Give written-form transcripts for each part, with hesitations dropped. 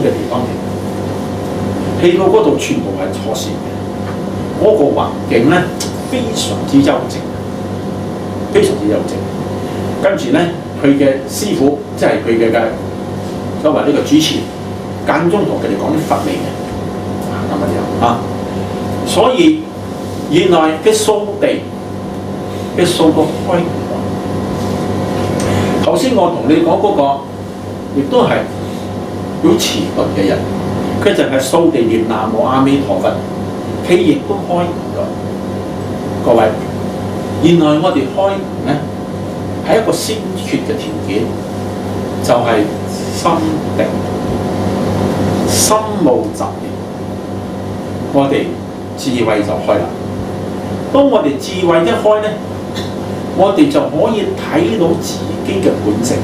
嘅地方嚟，去到嗰度全部係坐船嘅，嗰、個環境咧非常之幽靜，非常之幽靜。跟住咧，佢嘅師傅即係佢嘅所謂呢個主持，間中同佢哋講啲佛理嘅，咁樣啊。所以原來嘅掃地嘅掃個開。頭先我同你講嗰、個，亦都係好遲鈍嘅人，佢就係掃地念南無阿彌陀佛，佢亦都開悟咗。各位，原來我哋開悟咧係一個先決嘅條件，就係、心定，心無雜念，我哋智慧就開啦。當我哋智慧一開咧，我哋就可以睇到自己嘅本性，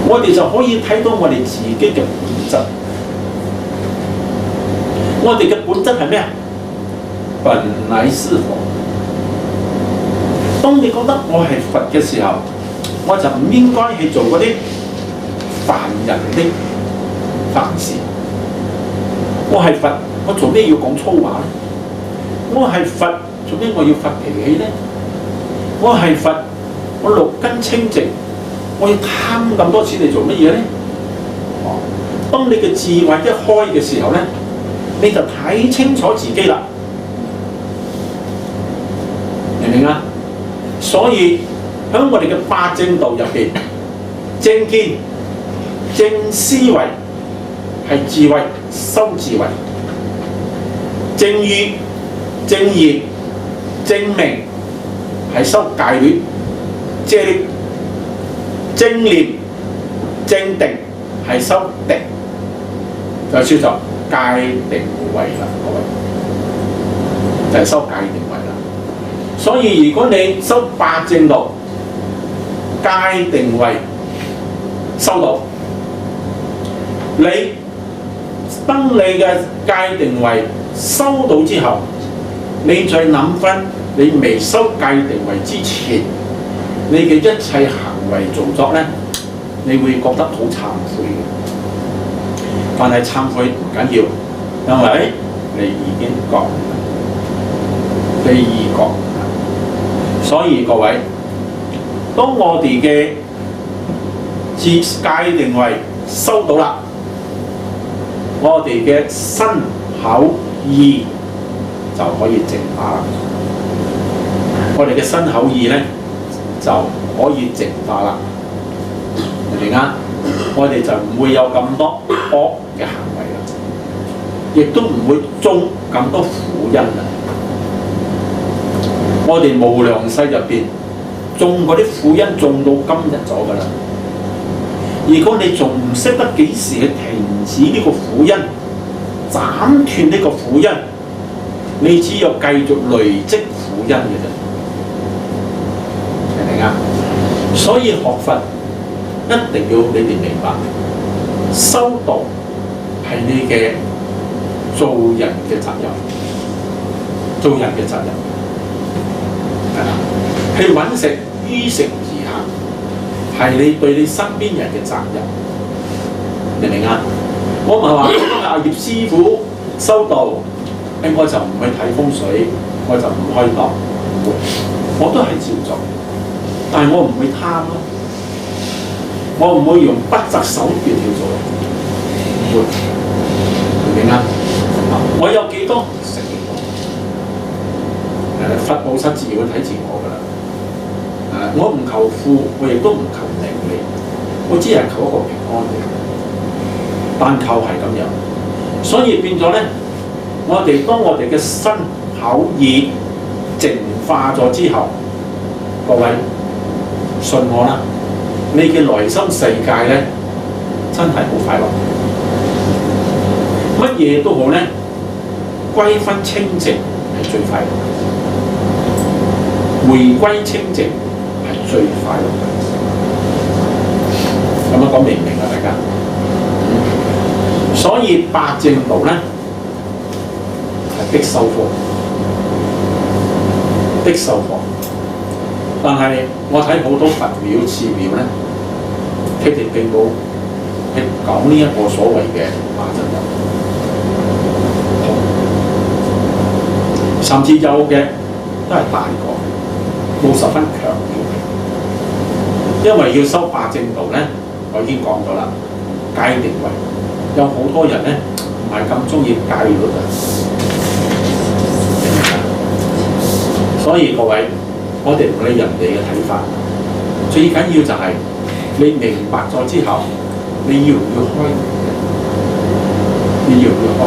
我哋就可以睇到我哋自己嘅本質。我哋嘅本質係咩啊？本來是佛。當你覺得我係佛嘅時候，我就唔應該去做嗰啲凡人的凡事。我係佛，我做咩要講粗話咧？我係佛，做咩我要發脾氣咧？我係佛，我六根清淨，我要貪咁多錢嚟做乜嘢咧？當你嘅智慧一開嘅時候咧，你就睇清楚自己啦，明唔明啊？所以喺我哋嘅八正道入邊，正見、正思維係智慧，修智慧；正語、正業、正明係修戒律；正念、正定係修定，就叫做戒定慧啦，各位，就係修戒定慧啦。所以如果你修八正道，戒定慧修到，當你嘅戒定慧修到之後，你再諗翻你未修戒定慧之前，你嘅一切行為做作咧，你會覺得好慚愧嘅。但係慚愧唔緊要，因為你已經覺，你已覺。所以各位，當我哋嘅戒定慧收到啦，我哋嘅身口意就可以淨化啦。我哋嘅身口意咧就可以淨化啦，明唔明啊？我哋就唔會有咁多惡嘅行為啦，亦都唔會種咁多苦因啦。我哋無量世入邊種嗰啲苦因，種到今日咗㗎啦。如果你仲唔識得幾時去停止呢個苦因，斬斷呢個苦因，你只有繼續累積苦因嘅啫，明唔明啊？所以學佛一定要你哋明白，修道係你嘅做人嘅責任，做人嘅責任係啦，去揾食於食而行，係你對你身邊人嘅責任，明唔明啊？我唔係話阿葉師傅修道，我就唔去睇風水，我就唔開檔，唔會，我都係照做，但係我唔會貪咯，我唔會用不擇手段去做，唔會，明唔明啊？我有幾多食幾多，佛菩薩自然會睇自我㗎啦。我唔求富，我亦都唔求名利，我只係求一個平安嘅，單靠係咁樣。所以變咗咧，當我哋嘅身口意淨化咗之後，各位信我啦，你嘅內心世界咧真係好快樂，乜嘢都好咧，歸返清淨係最快樂，回歸清淨係最快樂嘅。咁樣講明唔明啊？大家？所以八正道咧係必修課，必修課。但係我睇好多佛廟寺廟咧，佢哋並冇係講呢一個所謂嘅霸陣油，甚至有嘅都係大個，冇十分強調，因為要收霸正道咧，我已經講咗啦，界定為有好多人咧唔係咁中意戒律嘅，所以各位，我哋唔理人哋嘅睇法，最緊要就係你明白咗之後，你要唔要開？你要唔要開？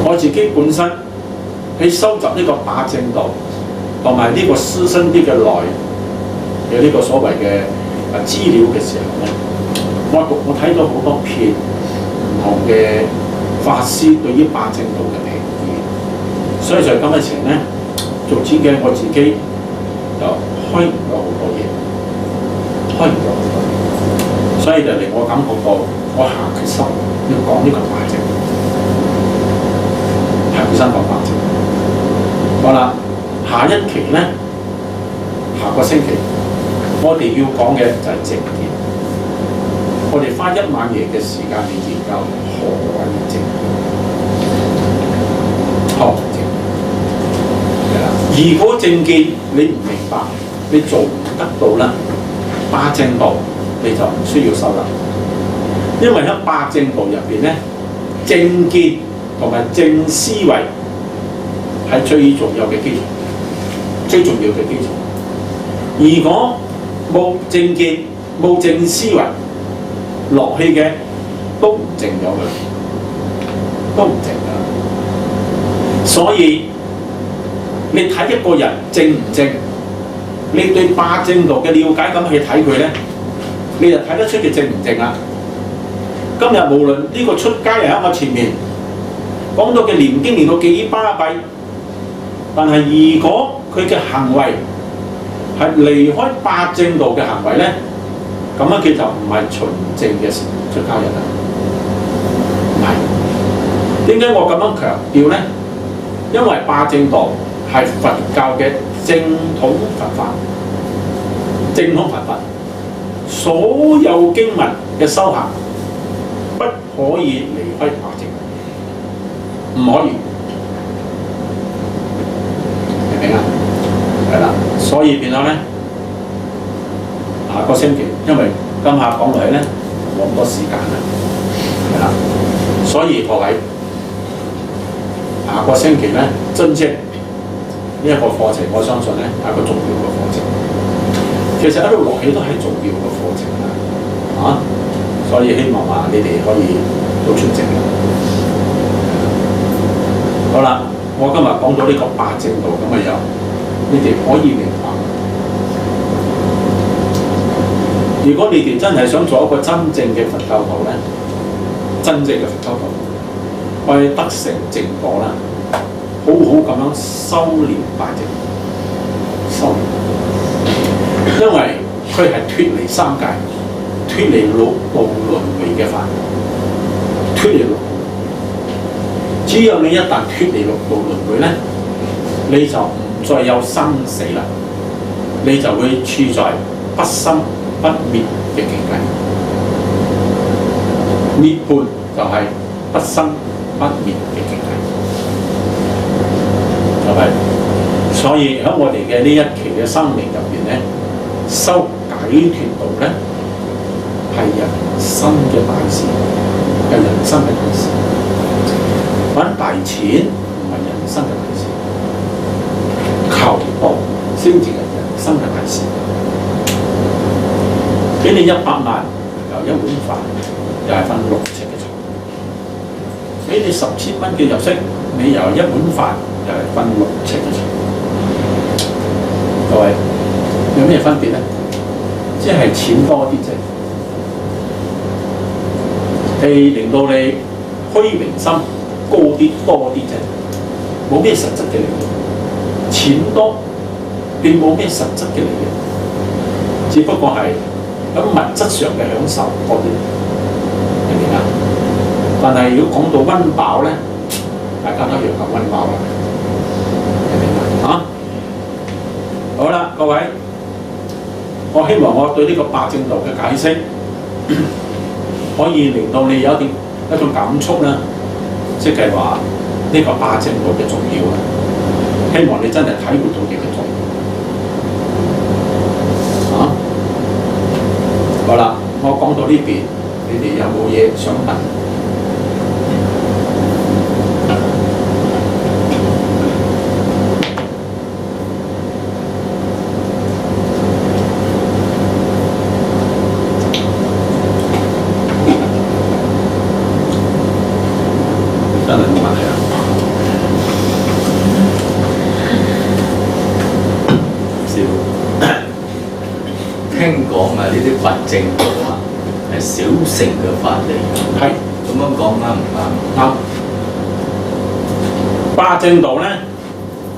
我自己本身喺收集呢個霸正道同埋呢個師生啲嘅內嘅呢個所謂嘅資料嘅時候咧，我睇到好多篇唔同嘅法師對於霸正道嘅評語，所以在今日前咧做主嘅我自己就開唔到好多嘢，開唔到好多嘢，所以就令我感覺到我下決心要講呢個霸正，下決心講霸正。好啦，下一期咧，下個星期我哋要講嘅就係正見。我哋花一晚夜嘅時間嚟研究何謂正見，學正見。係啦，如果正見你唔明白，你做唔得到啦，霸正道你就唔需要修啦。因為喺霸正道入邊咧，正見同埋正思維係最重要嘅基礎，最重要嘅基礎。如果冇正見、冇正思維，落去嘅都唔正咗佢，都唔正㗎。所以你睇一個人正唔正，你對霸正道嘅了解咁去睇佢咧，你就睇得出佢正唔正啦。今日無論呢個出家人喺我前面講到嘅念經念到幾巴閉，但係如果佢嘅行為係離開霸正道嘅行為咧，咁樣佢就唔係純正嘅出家人啦。唔係，點解我咁樣強調咧？因為霸正道係佛教嘅正統佛法，正統佛法，所有經文嘅修行不可以離開霸正道，唔可以，明唔明啊？係啦，所以變咗咧，下個星期，因為今下講落去咧冇咁多時間啦，係啦，所以各位下個星期咧，真正呢一個課程，我相信咧係一個重要嘅課程。其實一路落去都係重要嘅課程啦，所以希望你哋可以都出席啦。好啦，我今日講到呢個霸正道咁嘅樣，你哋可以明白。如果你哋真係想做一個真正嘅佛教徒咧，真正嘅佛教徒，為得成正果啦，好好咁樣修練霸正，修練，因為佢係脫離三界、脫離六道輪迴嘅法，脫離六道。只要你一旦脫離六道輪迴咧，你就唔再有生死啦，你就會處在不生不滅嘅境界。涅槃就係不生不滅嘅境界，係咪？所以喺我哋嘅呢一期嘅生命入邊咧，修解脫道咧係人生嘅大事，係人生嘅大事。揾大錢唔係人生嘅大事，求道先至係人生嘅大事。俾你100萬又一碗飯，又係瞓6尺嘅床；俾你10千蚊嘅入息，你又一碗飯，又係瞓6尺嘅床。各位有咩分別咧？即係錢多啲啫，係令到你虛榮心高啲多啲啫，冇咩實質嘅利益。錢多並冇咩實質嘅利益，只不過係咁物質上嘅享受多啲，明唔明啊？但係如果講到溫飽咧，大家都一樣咁溫飽啦，明唔明啊？好啦，各位，我希望我對呢個八正道嘅解釋可以令到你有一種感觸啦，即係話呢個八正道嘅重要啊！希望你真係體會到佢嘅重要啊！好啦，我講到呢邊，你哋有冇嘢想問？真係冇問題啊！聽講啊，呢啲八正道啊係小乘嘅法嚟，係咁樣講啱唔啱？啱。八正道咧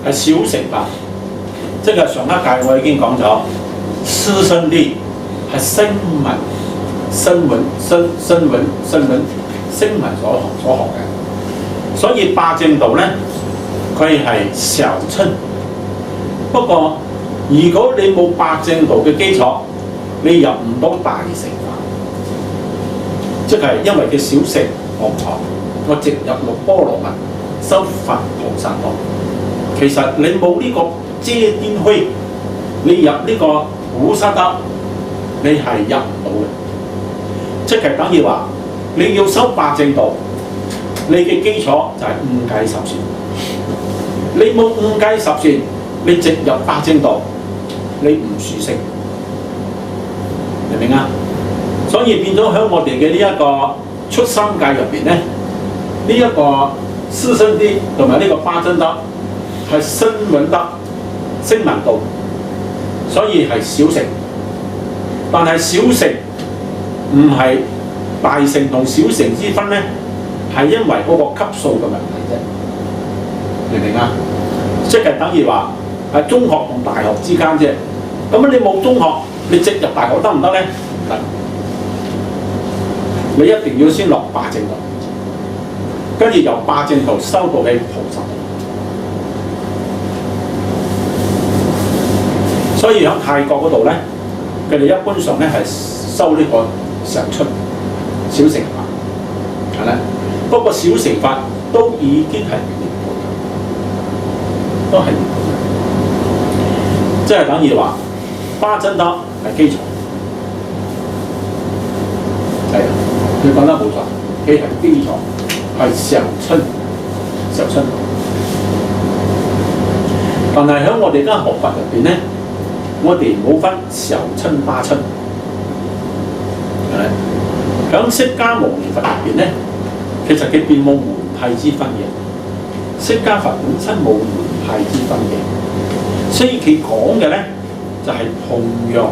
係小乘法，即係上一屆我已經講咗，師生啲係聲聞所學嘅，所以八正道咧佢係小乘。不過如果你冇八正道嘅基礎，你入唔到大乘法，即係因為佢小乘我唔學，我直入六波羅蜜修佛菩薩道。其實你冇呢個遮天虛，你入呢個古沙德，你係入唔到嘅。即係等於話你要修八正道，你嘅基礎就係五戒十善。你冇五戒十善，你直入八正道，你唔殊勝。明唔明啊？所以變咗喺我哋嘅呢一個出三界入邊咧，呢一個師生啲同埋呢個八正道係聲聞德、聲聞道，所以係小乘。但係小乘唔係大乘同小乘之分咧，係因為嗰個級數嘅問題啫。明唔明啊？即係等於話係中學同大學之間啫。咁你冇中學，你直入大學得唔得咧？唔得。你一定要先落八正道，跟住由八正道修到去菩薩道。所以喺泰國嗰度咧，佢哋一般上咧係修呢個常出小乘法，係咧。不過小乘法都已經係念到嘅，都係念到嘅，即係等於話八正道係基礎。係，你講得冇錯，佢係基礎，係常春。但係喺我哋間學法入邊咧，我哋冇分常春八春。係，喺釋迦牟尼佛入邊咧，其實佢並冇門派之分嘅。釋迦佛本身冇門派之分嘅，所以佢講嘅咧就係同樣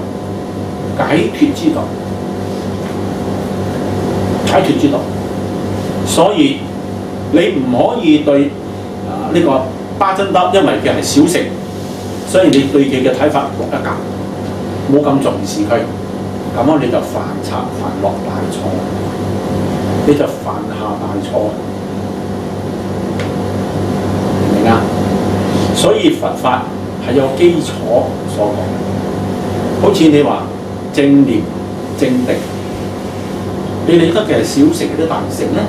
解脫之道。解脫之道，所以你唔可以對呢個八正道，因為佢係小乘，所以你對佢嘅睇法落一格，冇咁重視佢，咁樣你就犯落大錯，你就犯下大錯，明唔明啊？所以佛法係有基礎所講嘅，好似你話正念、正定。你理得嘅係小乘定大乘咧？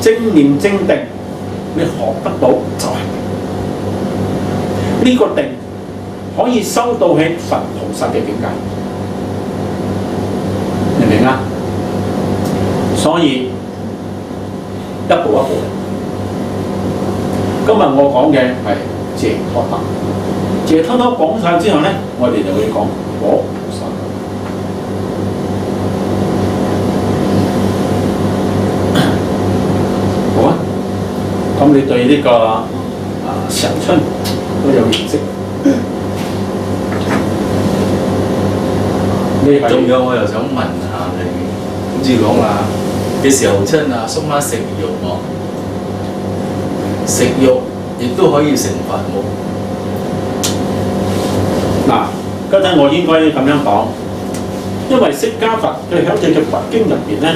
正念正定，你學得到就係呢個定可以收到起佛菩薩嘅境界，明唔明啊？所以一步一步嚟。今日我講嘅係謝托德，謝托德講晒之後咧，我哋就會講佛菩薩。咁你對呢個常春都有認識？仲有我又想問下你，好似講話嘅常春啊，鬆下食肉喎，食肉亦都可以成佛喎。嗱，嗰陣我應該咁樣講，因為釋迦佛佢喺佢嘅佛經入邊咧。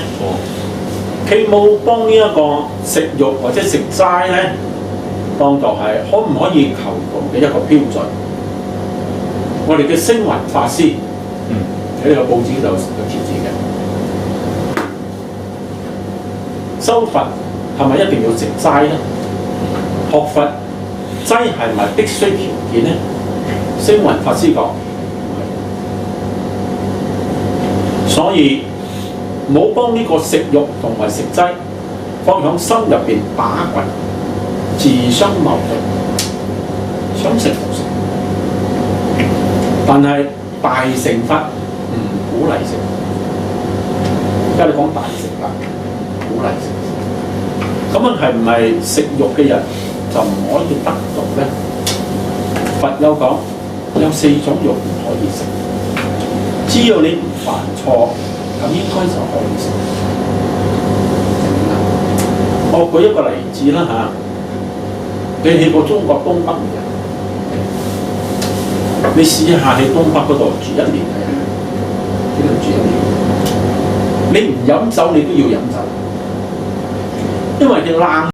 佢冇幫呢一個食肉或者食齋咧，當作係可唔可以求道嘅一個標準。我哋嘅星雲法師喺呢個報紙度有貼紙嘅。修佛係咪一定要食齋咧？學佛齋係咪必須條件咧？星雲法師講唔係，所以冇幫呢個食肉同埋食齋放喺心入邊打滾，自相矛盾，想食就食。但係大乘法唔鼓勵食，而家你講大乘法鼓勵食。咁問題唔係食肉嘅人就唔可以得道咧？佛有講有4種肉唔可以食，只要你唔犯錯，咁應該就可以食。我舉一個例子啦嚇，你去過中國東北嘅人，你試下喺東北嗰度住1年嘅人，喺度住1年，你唔飲酒你都要飲酒，因為佢冷。